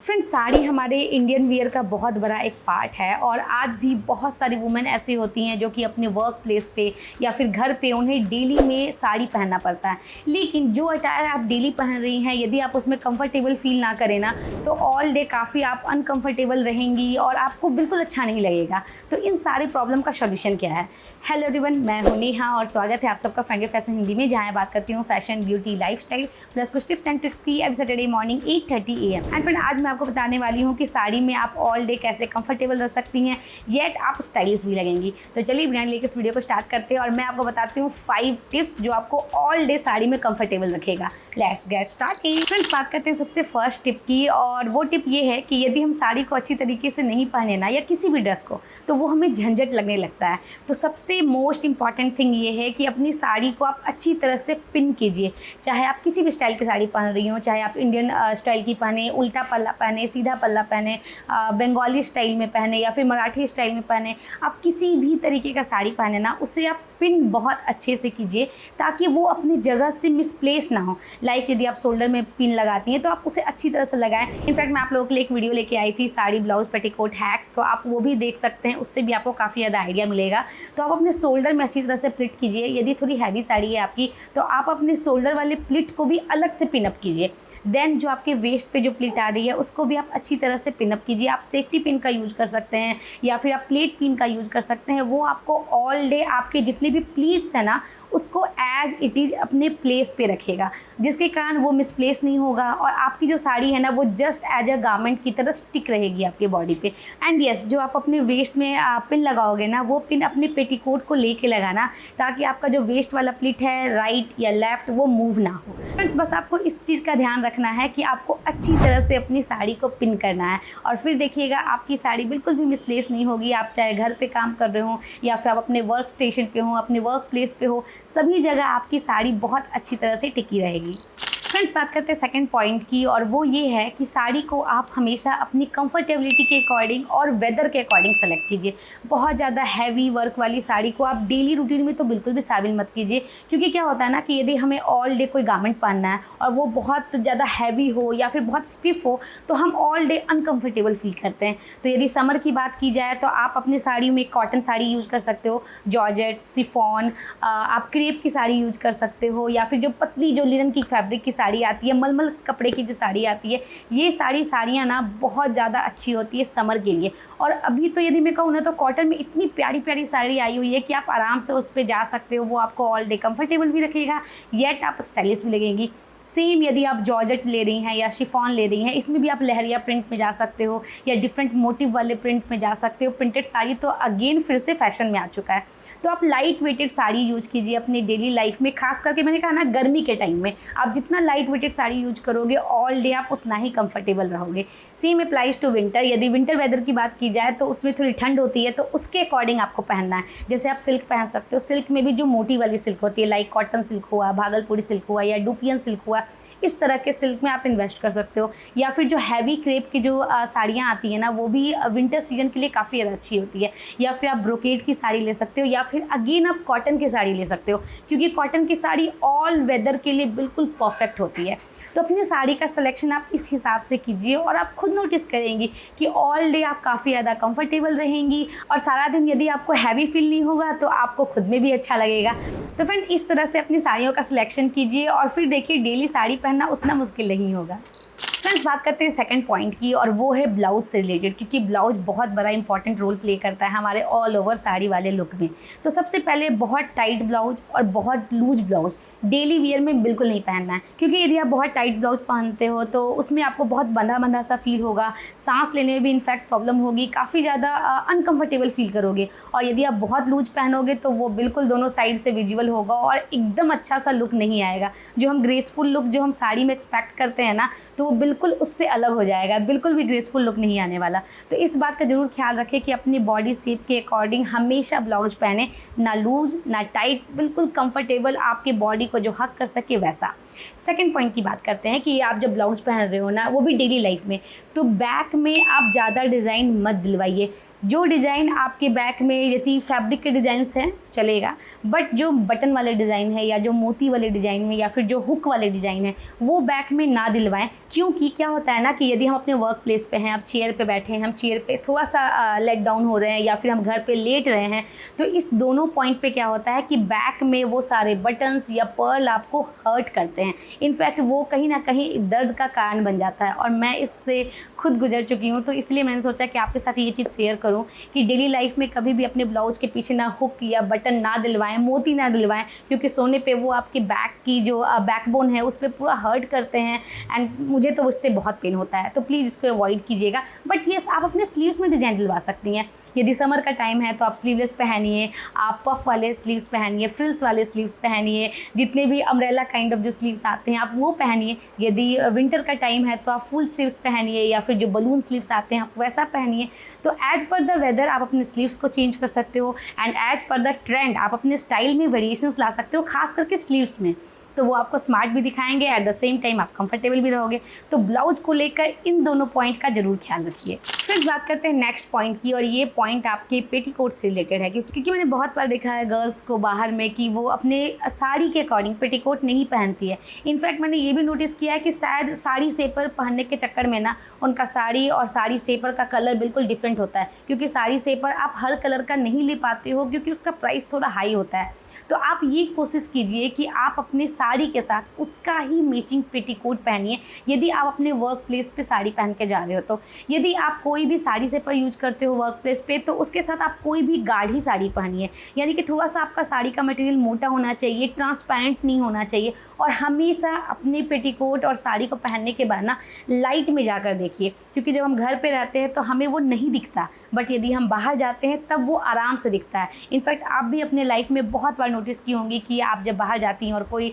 Friends, sari हमारे Indian wear का बहुत बड़ा एक पार्ट है और आज भी बहुत सारी वुमेन ऐसी होती हैं जो कि अपने वर्क प्लेस पे या फिर घर पे उन्हें डेली में साड़ी पहनना पड़ता है। लेकिन जो अटायर आप डेली पहन रही हैं, यदि आप उसमें कंफर्टेबल फील ना करें ना, तो ऑल डे काफ़ी आप अनकंफर्टेबल रहेंगी और आपको बिल्कुल अच्छा नहीं लगेगा। तो इन सारी प्रॉब्लम का सोल्यूशन क्या है? हेलो एवरीवन, मैं हूं नेहा और स्वागत है आप सबका फ्रेंड फैशन हिंदी में, जहां बात करती हूं फैशन, ब्यूटी, लाइफस्टाइल प्लस कुछ टिप्स एंड ट्रिक्स की every Saturday morning 8:30 AM। And friend, आज मैं आपको बताने वाली हूं कि साड़ी में आप ऑल डे कैसे कंफर्टेबल रह सकती हैं, येट आप स्टाइलिश भी लगेंगी। तो चलिए बिना लेके इस वीडियो को स्टार्ट करते हैं और मैं आपको बताती हूँ 5 टिप्स जो आपको ऑल डे साड़ी में कंफर्टेबल रखेगा। Let's get started. फ्रेंड्स, बात करते हैं सबसे फर्स्ट टिप की, और वो टिप ये है कि यदि हम साड़ी को अच्छी तरीके से नहीं पहने ना, या किसी भी ड्रेस को, तो वो हमें झंझट लगने लगता है। तो सबसे मोस्ट इंपॉर्टेंट थिंग ये है कि अपनी साड़ी को आप अच्छी तरह से पिन कीजिए। चाहे आप किसी भी स्टाइल की साड़ी पहन रही हो, चाहे आप इंडियन स्टाइल की पहने, उल्टा पल्ला पहने, सीधा पल्ला पहने, बंगाली स्टाइल में पहने या फिर मराठी स्टाइल में पहने, आप किसी भी तरीके का साड़ी पहने ना, उसे आप पिन बहुत अच्छे से कीजिए ताकि वो अपनी जगह से मिसप्लेस ना हो। लाइक यदि आप शोल्डर में पिन लगाती हैं तो आप उसे अच्छी तरह से लगाएं। इनफैक्ट मैं आप लोगों के लिए एक वीडियो लेके आई थी, साड़ी ब्लाउज पेटीकोट हैक्स, तो आप वो भी देख सकते हैं, उससे भी आपको काफ़ी ज़्यादा आइडिया मिलेगा। तो आप अपने शोल्डर में अच्छी तरह से प्लिट कीजिए। यदि थोड़ी हैवी साड़ी है आपकी, तो आप अपने शोल्डर वाले प्लिट को भी अलग से पिनअप कीजिए। देन जो आपके वेस्ट पे जो प्लिट आ रही है उसको भी आप अच्छी तरह से पिनअप कीजिए। आप सेफ्टी पिन का यूज़ कर सकते हैं या फिर आप प्लेट पिन का यूज़ कर सकते हैं। वो आपको ऑल डे आपके जितने भी प्लीट्स हैं ना, उसको एज इट इज़ अपने प्लेस पे रखेगा, जिसके कारण वो मिसप्लेस नहीं होगा और आपकी जो साड़ी है ना, वो जस्ट एज अ गारमेंट की तरह स्टिक रहेगी आपके बॉडी पे। एंड यस, जो आप अपने वेस्ट में पिन लगाओगे ना, वो पिन अपने पेटीकोट को लेके लगाना, ताकि आपका जो वेस्ट वाला प्लिट है राइट या लेफ्ट वो मूव ना हो। फ्रेंड्स, बस आपको इस चीज़ का ध्यान रखना है कि आपको अच्छी तरह से अपनी साड़ी को पिन करना है, और फिर देखिएगा आपकी साड़ी बिल्कुल भी मिसप्लेस नहीं होगी। आप चाहे घर पे काम कर रहे हो या फिर आप अपने वर्क स्टेशन पे हो, अपने वर्क प्लेस पे हो, सभी जगह आपकी साड़ी बहुत अच्छी तरह से टिकी रहेगी। फ्रेंड्स, बात करते हैं सेकंड पॉइंट की, और वो ये है कि साड़ी को आप हमेशा अपनी कंफर्टेबिलिटी के अकॉर्डिंग और वेदर के अकॉर्डिंग सेलेक्ट कीजिए। बहुत ज़्यादा हैवी वर्क वाली साड़ी को आप डेली रूटीन में तो बिल्कुल भी शामिल मत कीजिए, क्योंकि क्या होता है ना कि यदि हमें ऑल डे कोई गारमेंट पहनना है और वो बहुत ज़्यादा हैवी हो या फिर बहुत स्टिफ हो, तो हम ऑल डे अनकम्फर्टेबल फील करते हैं। तो यदि समर की बात की जाए तो आप अपनी साड़ी में कॉटन साड़ी यूज़ कर सकते हो, जॉर्जेट, शिफॉन, आप क्रेप की साड़ी यूज़ कर सकते हो, या फिर जो पतली जो लिनन की फैब्रिक की साड़ी आती है, मलमल कपड़े की जो साड़ी आती है, ये साड़ियाँ ना बहुत ज़्यादा अच्छी होती है समर के लिए। और अभी तो यदि मैं कहूँ ना, तो कॉटन में इतनी प्यारी प्यारी साड़ी आई हुई है कि आप आराम से उस पर जा सकते हो। वो आपको ऑल डे कंफर्टेबल भी रखेगा, येट आप स्टाइलिश भी लगेंगी। सेम यदि आप जॉर्जेट ले रही हैं या शिफॉन ले रही हैं, इसमें भी आप लहरिया प्रिंट में जा सकते हो या डिफरेंट मोटिव वाले प्रिंट में जा सकते हो। प्रिंटेड साड़ी तो अगेन फिर से फैशन में आ चुका है। तो आप लाइट वेटेड साड़ी यूज़ कीजिए अपनी डेली लाइफ में, खास करके मैंने कहा ना गर्मी के टाइम में आप जितना लाइट वेटेड साड़ी यूज करोगे, ऑल डे आप उतना ही कंफर्टेबल रहोगे। Same applies to winter. यदि विंटर वेदर की बात की जाए तो उसमें थोड़ी ठंड होती है, तो उसके अकॉर्डिंग आपको पहनना है। जैसे आप सिल्क पहन सकते हो, सिल्क में भी जो मोटी वाली सिल्क होती है, लाइक कॉटन सिल्क हुआ, भागलपुरी सिल्क हुआ या डुपियन सिल्क हुआ, इस तरह के सिल्क में आप इन्वेस्ट कर सकते हो। या फिर जो हैवी क्रेप की जो साड़ियाँ आती हैं ना, वो भी विंटर सीजन के लिए काफ़ी ज़्यादा अच्छी होती है। या फिर आप ब्रोकेड की साड़ी ले सकते हो, या फिर अगेन आप कॉटन की साड़ी ले सकते हो, क्योंकि कॉटन की साड़ी ऑल वेदर के लिए बिल्कुल परफेक्ट होती है। तो अपनी साड़ी का सिलेक्शन आप इस हिसाब से कीजिए और आप खुद नोटिस करेंगी कि ऑल डे आप काफ़ी ज़्यादा कंफर्टेबल रहेंगी, और सारा दिन यदि आपको हैवी फील नहीं होगा तो आपको खुद में भी अच्छा लगेगा। तो फ्रेंड, इस तरह से अपनी साड़ियों का सिलेक्शन कीजिए और फिर देखिए डेली साड़ी पहनना उतना मुश्किल नहीं होगा। फ्रेंड्स, बात करते हैं सेकंड पॉइंट की, और वो है ब्लाउज से रिलेटेड, क्योंकि ब्लाउज बहुत बड़ा इंपॉर्टेंट रोल प्ले करता है हमारे ऑल ओवर साड़ी वाले लुक में। तो सबसे पहले बहुत टाइट ब्लाउज और बहुत लूज ब्लाउज डेली वियर में बिल्कुल नहीं पहनना है, क्योंकि यदि आप बहुत टाइट ब्लाउज पहनते हो तो उसमें आपको बहुत बंधा बंधा सा फील होगा, सांस लेने में भी इनफैक्ट प्रॉब्लम होगी, काफ़ी ज़्यादा अनकंफर्टेबल फील करोगे। और यदि आप बहुत लूज पहनोगे तो वो बिल्कुल दोनों साइड से विजिबल होगा और एकदम अच्छा सा लुक नहीं आएगा। जो हम ग्रेसफुल लुक जो हम साड़ी में एक्सपेक्ट करते हैं ना, तो वो बिल्कुल उससे अलग हो जाएगा, बिल्कुल भी ग्रेसफुल लुक नहीं आने वाला। तो इस बात का ज़रूर ख्याल रखें कि अपनी बॉडी शेप के अकॉर्डिंग हमेशा ब्लाउज पहने, ना लूज ना टाइट, बिल्कुल कंफर्टेबल, आपके बॉडी को जो हक कर सके वैसा। सेकंड पॉइंट की बात करते हैं कि आप जब ब्लाउज पहन रहे हो ना, वो भी डेली लाइफ में, तो बैक में आप ज़्यादा डिज़ाइन मत दिलवाइए। जो डिज़ाइन आपके बैक में जैसी फैब्रिक के डिज़ाइंस हैं चलेगा, बट जो बटन वाले डिज़ाइन है या जो मोती वाले डिज़ाइन है या फिर जो हुक वाले डिज़ाइन है वो बैक में ना दिलवाएं। क्योंकि क्या होता है ना कि यदि हम अपने वर्क प्लेस पे हैं, अब चेयर पे बैठे हैं, हम चेयर पे थोड़ा सा लेट डाउन हो रहे हैं या फिर हम घर पे लेट रहे हैं, तो इस दोनों पॉइंट पे क्या होता है कि बैक में वो सारे बटन्स या पर्ल आपको हर्ट करते हैं। इनफैक्ट वो कहीं ना कहीं दर्द का कारण बन जाता है, और मैं इससे खुद गुजर चुकी हूँ। तो इसलिए मैंने सोचा कि आपके साथ ये चीज़ शेयर करूँ कि डेली लाइफ में कभी भी अपने ब्लाउज़ के पीछे ना हुक या बटन ना दिलवाएं, मोती ना दिलवाएं, क्योंकि सोने पे वो आपके बैक की जो बैकबोन है उस पर पूरा हर्ट करते हैं, एंड मुझे तो उससे बहुत पेन होता है। तो प्लीज़ इसको अवॉइड कीजिएगा। बट येस, आप अपने स्लीव्स में डिज़ाइन दिलवा सकती हैं। यदि समर का टाइम है तो आप स्लीवलेस पहनिए, आप पफ वाले स्लीव्स पहनिए, फ्रिल्स वाले स्लीव्स पहनिए, जितने भी अम्ब्रेला काइंड ऑफ जो स्लीव्स आते हैं आप वो पहनिए। यदि विंटर का टाइम है तो आप फुल स्लीव्स पहनिए, या फिर जो बलून स्लीव्स आते हैं आप वैसा पहनिए। तो एज पर द वेदर आप अपने स्लीव्स को चेंज कर सकते हो, and as per the trend आप अपने स्टाइल में वेरिएशंस ला सकते हो, खास करके स्लीव्स में। तो वो आपको स्मार्ट भी दिखाएंगे, एट द सेम टाइम आप कंफर्टेबल भी रहोगे। तो ब्लाउज को लेकर इन दोनों पॉइंट का जरूर ख्याल रखिए। फिर बात करते हैं नेक्स्ट पॉइंट की, और ये पॉइंट आपके पेटीकोट से रिलेटेड है, क्योंकि मैंने बहुत बार देखा है गर्ल्स को बाहर में कि वो अपने साड़ी के अकॉर्डिंग पेटीकोट नहीं पहनती है। इनफैक्ट मैंने ये भी नोटिस किया है कि शायद साड़ी सेपर पहनने के चक्कर में ना उनका साड़ी और साड़ी सेपर का कलर बिल्कुल डिफरेंट होता है, क्योंकि साड़ी सेपर आप हर कलर का नहीं ले पाते हो, क्योंकि उसका प्राइस थोड़ा हाई होता है। तो आप ये कोशिश कीजिए कि आप अपने साड़ी के साथ उसका ही मैचिंग पेटीकोट पहनिए, यदि आप अपने वर्क प्लेस पे साड़ी पहन के जा रहे हो तो। यदि आप कोई भी साड़ी से पर यूज करते हो वर्क प्लेस पे, तो उसके साथ आप कोई भी गाढ़ी साड़ी पहनिए, यानी कि थोड़ा सा आपका साड़ी का मटेरियल मोटा होना चाहिए, ट्रांसपेरेंट नहीं होना चाहिए। और हमेशा अपने पेटीकोट और साड़ी को पहनने के बाद ना लाइट में जाकर देखिए, क्योंकि जब हम घर पे रहते हैं तो हमें वो नहीं दिखता, बट यदि हम बाहर जाते हैं तब वो आराम से दिखता है। इनफैक्ट आप भी अपने लाइफ में बहुत बार नोटिस की होंगी कि आप जब बाहर जाती हैं और कोई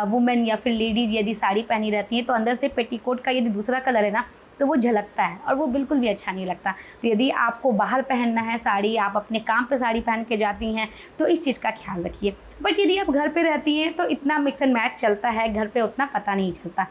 वुमेन या फिर लेडीज़ यदि साड़ी पहनी रहती हैं, तो अंदर से पेटीकोट का यदि दूसरा कलर है ना तो वो झलकता है, और वो बिल्कुल भी अच्छा नहीं लगता। तो यदि आपको बाहर पहनना है साड़ी, आप अपने काम पे साड़ी पहन के जाती हैं, तो इस चीज़ का ख्याल रखिए। बट यदि आप घर पे रहती हैं तो इतना मिक्स एंड मैच चलता है, घर पे उतना पता नहीं चलता।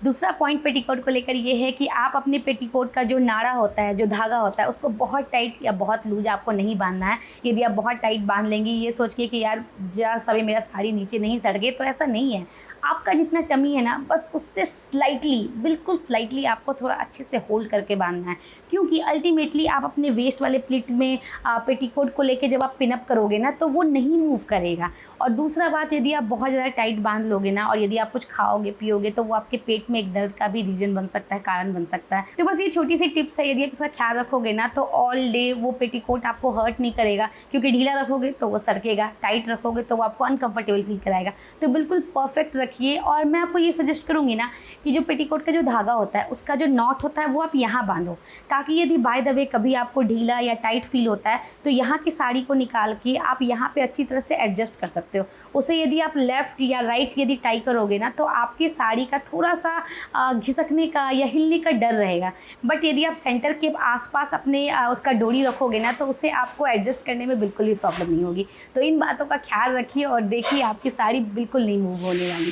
दूसरा पॉइंट पेटीकोट को लेकर ये है कि आप अपने पेटीकोट का जो नाड़ा होता है, जो धागा होता है, उसको बहुत टाइट या बहुत लूज आपको नहीं बांधना है। यदि आप बहुत टाइट बांध लेंगी ये सोच के कि यार जरा सा भी मेरा साड़ी नीचे नहीं सड़के, तो ऐसा नहीं है। आपका जितना टमी है ना, बस उससे स्लाइटली, बिल्कुल स्लाइटली आपको थोड़ा अच्छे से होल्ड करके बांधना है, क्योंकि अल्टीमेटली आप अपने वेस्ट वाले प्लेट में पेटीकोट को लेके जब आप पिनअप करोगे ना तो वो नहीं मूव करेगा। और दूसरा बात, यदि आप बहुत ज़्यादा टाइट बांध लोगे ना, और यदि आप कुछ खाओगे पियोगे, तो वो आपके पेट में एक दर्द का भी रीज़न बन सकता है, कारण बन सकता है। तो बस ये छोटी सी टिप्स है, यदि आप इसका ख्याल रखोगे ना तो ऑल डे वो पेटीकोट आपको हर्ट नहीं करेगा, क्योंकि ढीला रखोगे तो वो सरकेगा, टाइट रखोगे तो वो आपको अनकंफर्टेबल फील कराएगा। तो बिल्कुल परफेक्ट रखिए। और मैं आपको ये सजेस्ट करूँगी ना कि जो पेटीकोट का जो धागा होता है, उसका जो नॉट होता है वो आप यहाँ बांधो, ताकि यदि बाय द वे कभी आपको ढीला या टाइट फील होता है तो यहाँ की साड़ी को निकाल के आप यहाँ पे अच्छी तरह से एडजस्ट कर सकते हो। उसे यदि आप लेफ़्ट या राइट यदि टाई करोगे ना तो आपकी साड़ी का थोड़ा सा घिसकने का या हिलने का डर रहेगा। बट यदि आप सेंटर के आसपास अपने उसका डोरी रखोगे ना तो उसे आपको एडजस्ट करने में बिल्कुल भी प्रॉब्लम नहीं होगी। तो इन बातों का ख्याल रखिए और देखिए आपकी साड़ी बिल्कुल नहीं मूव होने वाली।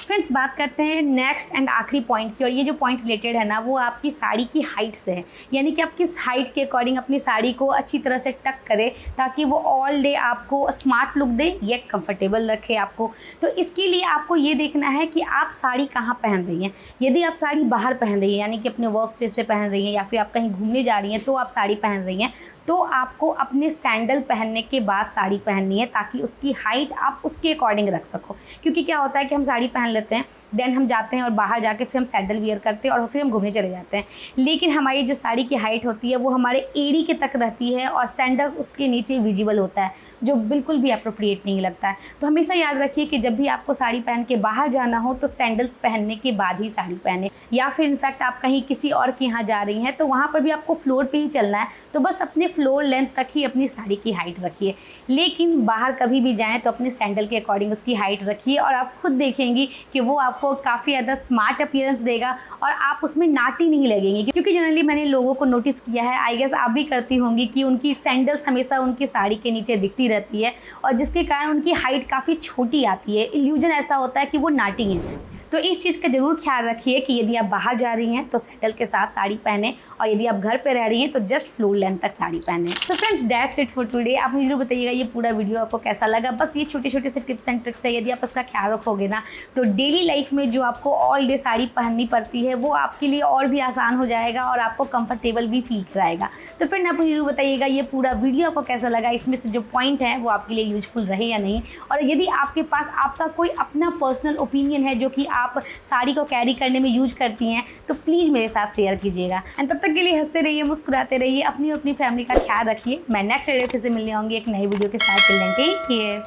फ्रेंड्स, बात करते हैं नेक्स्ट एंड आखिरी पॉइंट की, और ये जो पॉइंट रिलेटेड है ना वो आपकी साड़ी की हाइट से है, यानी कि आप किस हाइट के अकॉर्डिंग अपनी साड़ी को अच्छी तरह से टक करें ताकि वो ऑल डे आपको स्मार्ट लुक दे येट कंफर्टेबल रखे आपको। तो इसके लिए आपको ये देखना है कि आप साड़ी कहाँ पहन रही हैं। यदि आप साड़ी बाहर पहन रही हैं, यानी कि अपने वर्क प्लेस पे पहन रही हैं, या फिर आप कहीं घूमने जा रही हैं तो आप साड़ी पहन रही हैं, तो आपको अपने सैंडल पहनने के बाद साड़ी पहननी है, ताकि उसकी हाइट आप उसके अकॉर्डिंग रख सको। क्योंकि क्या होता है कि हम साड़ी पहन लेते हैं, देन हम जाते हैं और बाहर जाके फिर हम सैंडल वियर करते हैं और फिर हम घूमने चले जाते हैं, लेकिन हमारी जो साड़ी की हाइट होती है वो हमारे एड़ी के तक रहती है और सैंडल्स उसके नीचे विजिबल होता है, जो बिल्कुल भी अप्रोप्रिएट नहीं लगता है। तो हमेशा याद रखिए कि जब भी आपको साड़ी पहन के बाहर जाना हो तो सैंडल्स पहनने के बाद ही साड़ी पहने, या फिर इनफैक्ट आप कहीं किसी और के यहाँ जा रही हैं तो वहाँ पर भी आपको फ्लोर पे ही चलना है, तो बस अपने फ्लोर लेंथ तक ही अपनी साड़ी की हाइट रखिए। लेकिन बाहर कभी भी जाएँ तो अपने सैंडल के अकॉर्डिंग उसकी हाइट रखिए, और आप खुद देखेंगी कि वो आपको काफ़ी ज़्यादा स्मार्ट अपीयरेंस देगा और आप उसमें नाटी नहीं लगेंगी। क्योंकि जनरली मैंने लोगों को नोटिस किया है, आई गेस आप भी करती होंगी, कि उनकी सैंडल्स हमेशा उनकी साड़ी के नीचे दिखती रहती है और जिसके कारण उनकी हाइट काफ़ी छोटी आती है, इल्यूजन ऐसा होता है कि वो नाटी है। तो इस चीज़ का ज़रूर ख्याल रखिए कि यदि आप बाहर जा रही हैं तो सैंडल के साथ साड़ी पहने, और यदि आप घर पे रह रही हैं तो जस्ट फ्लोर लेंथ तक साड़ी पहने। So friends, that's it for today. आप मुझे जरूर बताइएगा ये पूरा वीडियो आपको कैसा लगा। बस ये छोटे छोटे से टिप्स एंड ट्रिक्स है, यदि आप इसका ख्याल रखोगे ना तो डेली लाइफ में जो आपको ऑल डे साड़ी पहननी पड़ती है वो आपके लिए और भी आसान हो जाएगा और आपको कंफर्टेबल भी फील कराएगा। तो फ्रेंड, आप मुझे जरूर बताइएगा ये पूरा वीडियो आपको कैसा लगा, इसमें से जो पॉइंट है वो आपके लिए यूजफुल रहे या नहीं। और यदि आपके पास आपका कोई अपना पर्सनल ओपिनियन है जो कि आप साड़ी को कैरी करने में यूज करती हैं तो प्लीज़ मेरे साथ शेयर कीजिएगा। एंड तब तक के लिए हंसते रहिए, मुस्कुराते रहिए, अपनी फैमिली का ख्याल रखिए। मैं नेक्स्ट वीडियो फिर से मिलने आऊँगी एक नई वीडियो के साथ। Take care,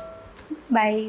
bye.